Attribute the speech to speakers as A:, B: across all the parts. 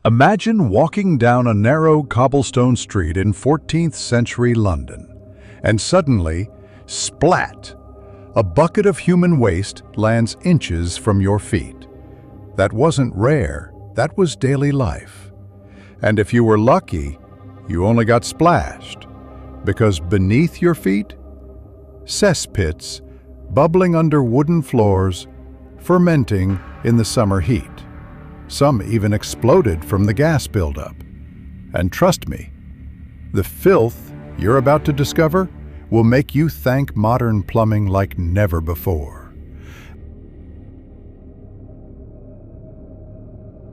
A: Imagine walking down a narrow cobblestone street in 14th century London, and suddenly, splat! A bucket of human waste lands inches from your feet. That wasn't rare, that was daily life. And if you were lucky, you only got splashed, because beneath your feet, cesspits bubbling under wooden floors, fermenting in the summer heat. Some even exploded from the gas buildup. And trust me, the filth you're about to discover will make you thank modern plumbing like never before.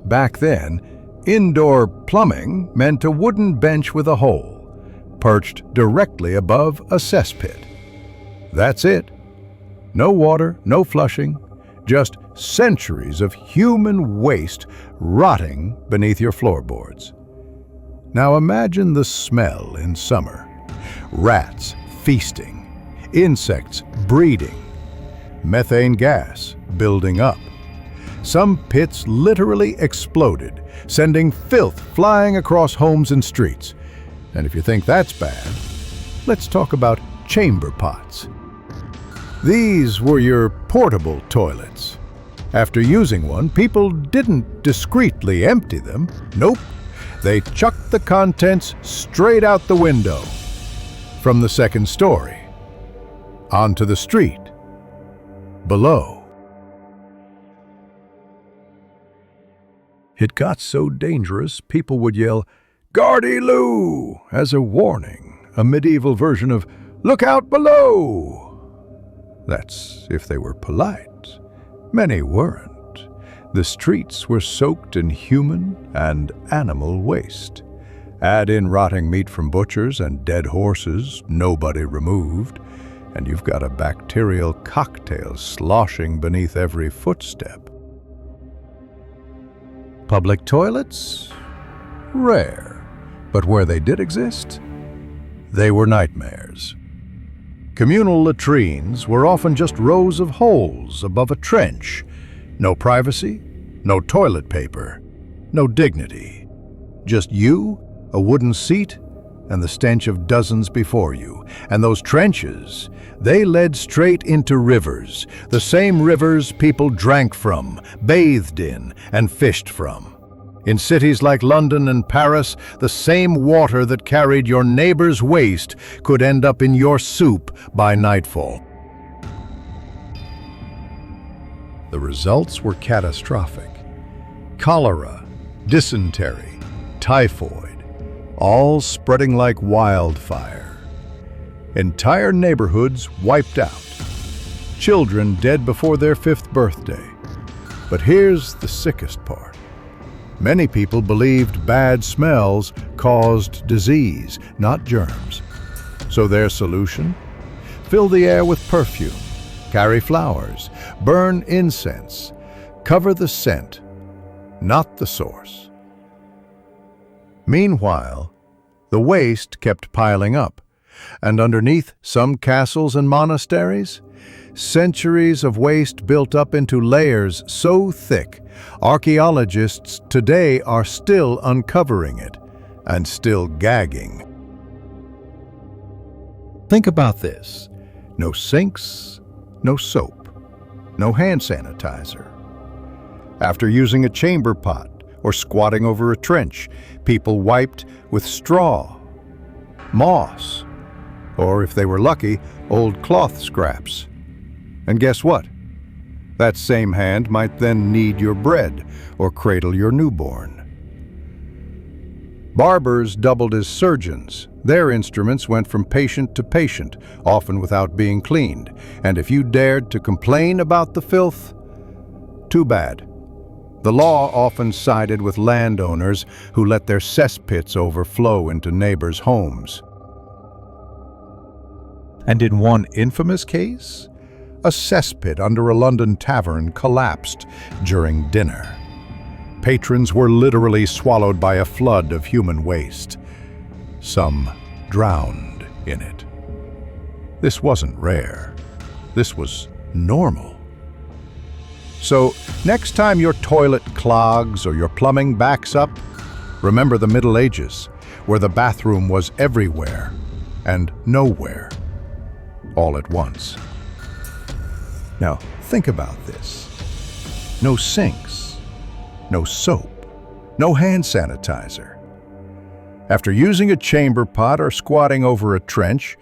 A: Back then, indoor plumbing meant a wooden bench with a hole, perched directly above a cesspit. That's it. No water, no flushing, just centuries of human waste rotting beneath your floorboards. Now imagine the smell in summer. Rats feasting, insects breeding, methane gas building up. Some pits literally exploded, sending filth flying across homes and streets. And if you think that's bad, let's talk about chamber pots. These were your portable toilets. After using one, people didn't discreetly empty them. Nope, they chucked the contents straight out the window, from the second story, onto the street, below. It got so dangerous, people would yell, "Gardy-loo!" as a warning, a medieval version of, "Look out below!" That's if they were polite. Many weren't. The streets were soaked in human and animal waste. Add in rotting meat from butchers and dead horses, nobody removed, and you've got a bacterial cocktail sloshing beneath every footstep. Public toilets? Rare. But where they did exist, they were nightmares. Communal latrines were often just rows of holes above a trench. No privacy, no toilet paper, no dignity. Just you, a wooden seat, and the stench of dozens before you. And those trenches, they led straight into rivers, the same rivers people drank from, bathed in, and fished from. In cities like London and Paris, the same water that carried your neighbor's waste could end up in your soup by nightfall. The results were catastrophic. Cholera, dysentery, typhoid, all spreading like wildfire. Entire neighborhoods wiped out. Children dead before their 5th birthday. But here's the sickest part. Many people believed bad smells caused disease, not germs. So their solution? Fill the air with perfume, carry flowers, burn incense, cover the scent, not the source. Meanwhile, the waste kept piling up, and underneath some castles and monasteries, centuries of waste built up into layers so thick, archaeologists today are still uncovering it and still gagging. Think about this. No sinks, no soap, no hand sanitizer. After using a chamber pot or squatting over a trench, people wiped with straw, moss, or if they were lucky, old cloth scraps. And guess what? That same hand might then knead your bread or cradle your newborn. Barbers doubled as surgeons. Their instruments went from patient to patient, often without being cleaned. And if you dared to complain about the filth, too bad. The law often sided with landowners who let their cesspits overflow into neighbors' homes. And in one infamous case, a cesspit under a London tavern collapsed during dinner. Patrons were literally swallowed by a flood of human waste. Some drowned in it. This wasn't rare. This was normal. So, next time your toilet clogs or your plumbing backs up, Remember the Middle Ages, where the bathroom was everywhere and nowhere, all at once. Now, think about this. No sinks, no soap, no hand sanitizer. After using a chamber pot or squatting over a trench,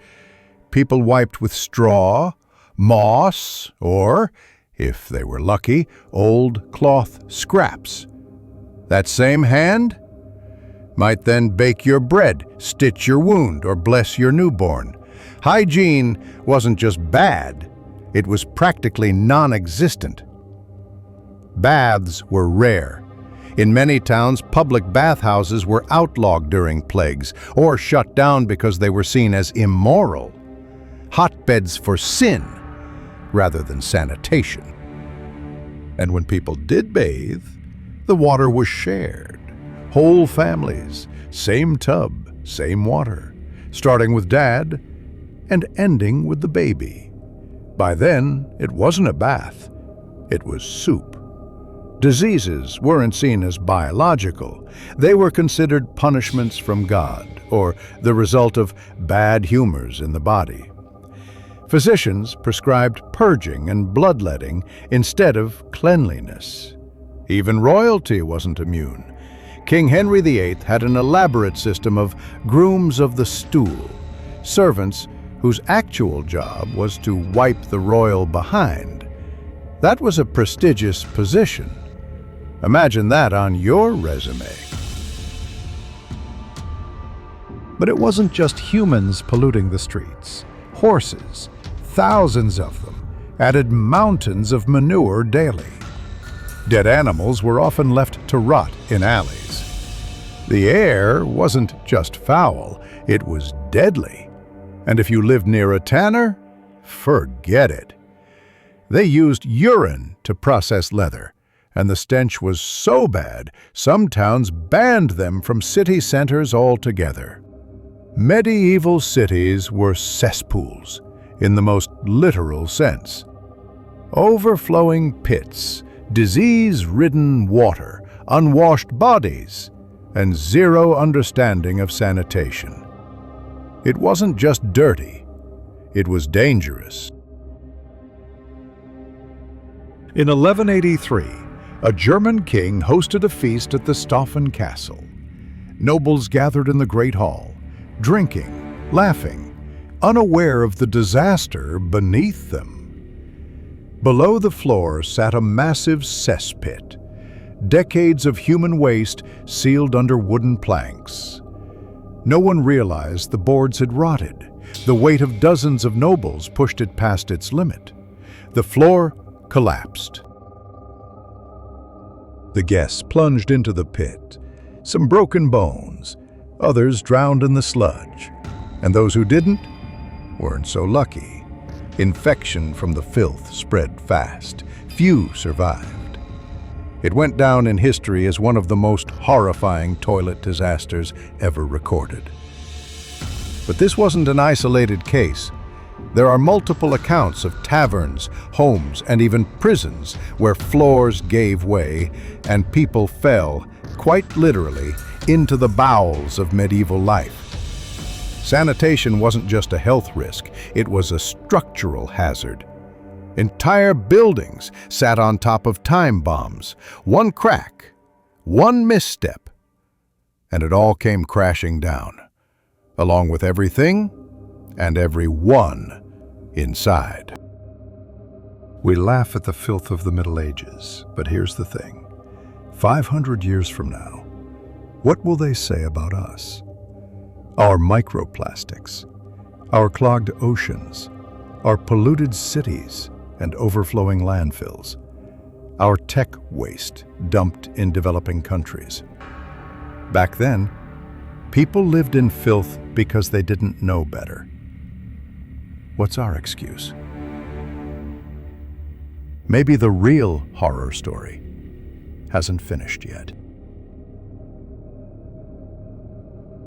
A: people wiped with straw, moss, or, if they were lucky, old cloth scraps. That same hand might then bake your bread, stitch your wound, or bless your newborn. Hygiene wasn't just bad, it was practically non-existent. Baths were rare. In many towns, public bathhouses were outlawed during plagues, or shut down because they were seen as immoral. Hotbeds for sin, rather than sanitation. And when people did bathe, the water was shared. Whole families, same tub, same water, starting with dad and ending with the baby. By then, it wasn't a bath, it was soup. Diseases weren't seen as biological. They were considered punishments from God, or the result of bad humors in the body. Physicians prescribed purging and bloodletting instead of cleanliness. Even royalty wasn't immune. King Henry VIII had an elaborate system of grooms of the stool, servants whose actual job was to wipe the royal behind. That was a prestigious position. Imagine that on your resume. But it wasn't just humans polluting the streets. Horses, thousands of them, added mountains of manure daily. Dead animals were often left to rot in alleys. The air wasn't just foul, it was deadly. And if you lived near a tanner, forget it. They used urine to process leather, and the stench was so bad, some towns banned them from city centers altogether. Medieval cities were cesspools, in the most literal sense. Overflowing pits, disease-ridden water, unwashed bodies, and zero understanding of sanitation. It wasn't just dirty, it was dangerous. In 1183, a German king hosted a feast at the Staufen Castle. Nobles gathered in the Great Hall, drinking, laughing, unaware of the disaster beneath them. Below the floor sat a massive cesspit, decades of human waste sealed under wooden planks. No one realized the boards had rotted. The weight of dozens of nobles pushed it past its limit. The floor collapsed. The guests plunged into the pit. Some broken bones, others drowned in the sludge. And those who didn't weren't so lucky. Infection from the filth spread fast. Few survived. It went down in history as one of the most horrifying toilet disasters ever recorded. But this wasn't an isolated case. There are multiple accounts of taverns, homes, and even prisons where floors gave way and people fell, quite literally, into the bowels of medieval life. Sanitation wasn't just a health risk, it was a structural hazard. Entire buildings sat on top of time bombs. One crack, one misstep, and it all came crashing down, along with everything and everyone inside. We laugh at the filth of the Middle Ages, but here's the thing. 500 years from now, what will they say about us? Our microplastics, our clogged oceans, our polluted cities and overflowing landfills, our tech waste dumped in developing countries. Back then, people lived in filth because they didn't know better. What's our excuse? Maybe the real horror story hasn't finished yet.